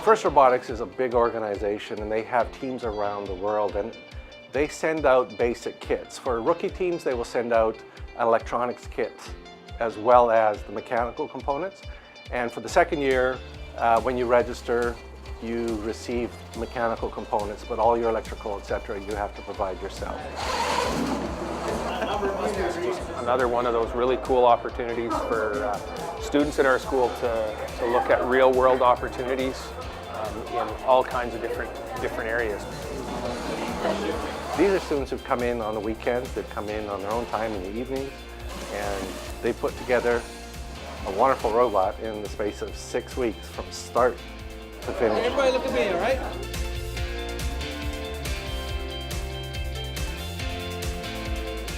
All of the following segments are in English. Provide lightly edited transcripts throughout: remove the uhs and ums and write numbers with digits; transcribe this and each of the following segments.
First Robotics is a big organization and they have teams around the world, and they send out basic kits. For rookie teams, they will send out an electronics kit as well as the mechanical components. And for the second year, when you register, you receive mechanical components, but all your electrical, etc., you have to provide yourself. Another one of those really cool opportunities for students in our school to look at real-world opportunities in all kinds of different areas. These are students who've come in on the weekends, they've come in on their own time in the evenings, and they put together a wonderful robot in the space of 6 weeks from start to finish. Everybody look at me, all right?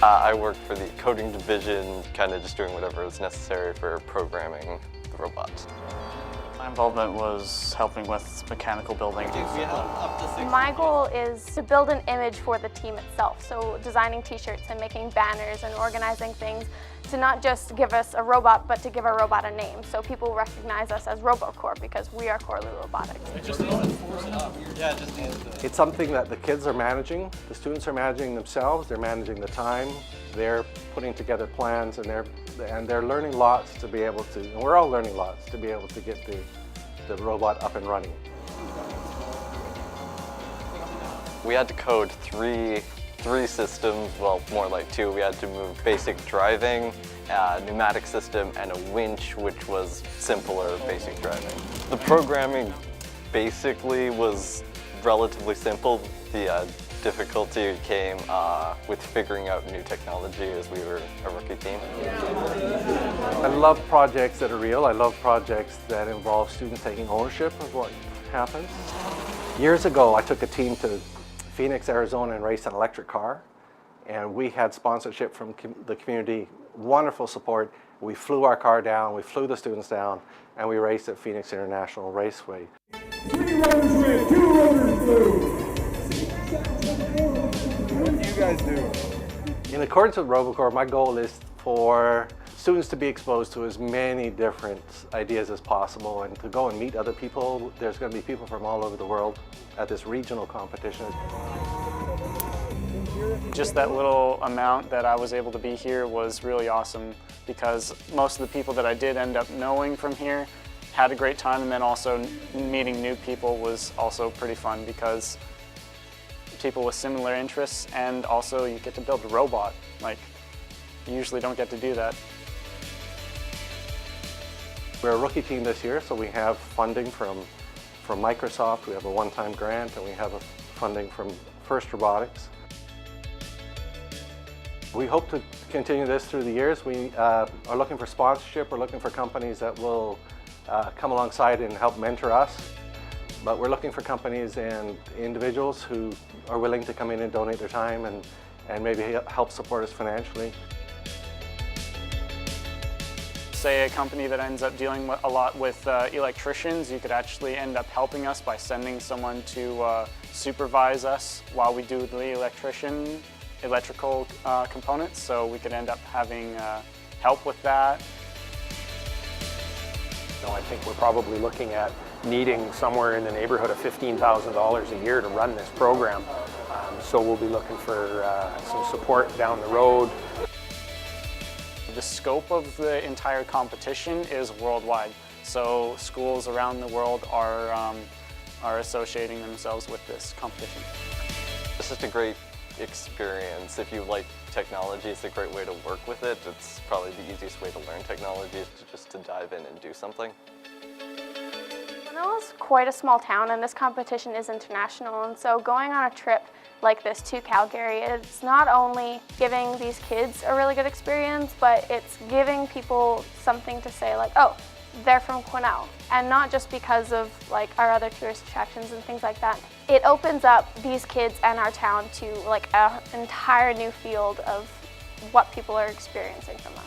I work for the coding division, kind of just doing whatever is necessary for programming the robots. My involvement was helping with mechanical building. My goal is to build an image for the team itself, so designing t-shirts and making banners and organizing things to not just give us a robot, but to give our robot a name, so people recognize us as Robocorr because we are Correlieu Robotics. It just needs to force it up. Yeah, it just needs to. It's something that the kids are managing, the students are managing themselves, they're managing the time, they're putting together plans, and they're learning lots to be able to, and we're all learning lots to be able to get the robot up and running. We had to code three systems, well, more like two. We had to move basic driving, a pneumatic system, and a winch, which was simpler basic driving. The programming basically was relatively simple. The difficulty came with figuring out new technology as we were a rookie team. I love projects that are real. I love projects that involve students taking ownership of what happens. Years ago, I took a team to Phoenix, Arizona and raced an electric car, and we had sponsorship from the community, wonderful support. We flew our car down, we flew the students down, and we raced at Phoenix International Raceway. 3 runners win, 2 runners blue. What do you guys do? In accordance with Robocorr, my goal is for students to be exposed to as many different ideas as possible and to go and meet other people. There's going to be people from all over the world at this regional competition. Just that little amount that I was able to be here was really awesome because most of the people that I did end up knowing from here had a great time, and then also meeting new people was also pretty fun because people with similar interests, and also you get to build a robot. Like, you usually don't get to do that. We're a rookie team this year, so we have funding from Microsoft, we have a one-time grant, and we have a funding from First Robotics. We hope to continue this through the years. We are looking for sponsorship, we're looking for companies that will come alongside and help mentor us. But we're looking for companies and individuals who are willing to come in and donate their time and maybe help support us financially. Say a company that ends up dealing a lot with electricians, you could actually end up helping us by sending someone to supervise us while we do the electrical components, so we could end up having help with that. I think we're probably looking at needing somewhere in the neighborhood of $15,000 a year to run this program. So we'll be looking for some support down the road. The scope of the entire competition is worldwide, so schools around the world are associating themselves with this competition. It's just a great experience. If you like technology, it's a great way to work with it. It's probably the easiest way to learn technology is just to dive in and do something. Quesnel is quite a small town, and this competition is international, and so going on a trip like this to Calgary, it's not only giving these kids a really good experience, but it's giving people something to say like, oh, they're from Quesnel, and not just because of like our other tourist attractions and things like that. It opens up these kids and our town to like an entire new field of what people are experiencing from us.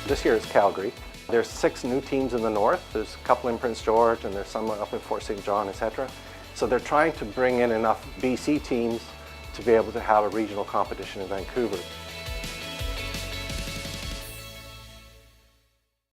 This year is Calgary. There's 6 new teams in the north. There's a couple in Prince George and there's some up in Fort St. John, etc. So they're trying to bring in enough BC teams to be able to have a regional competition in Vancouver.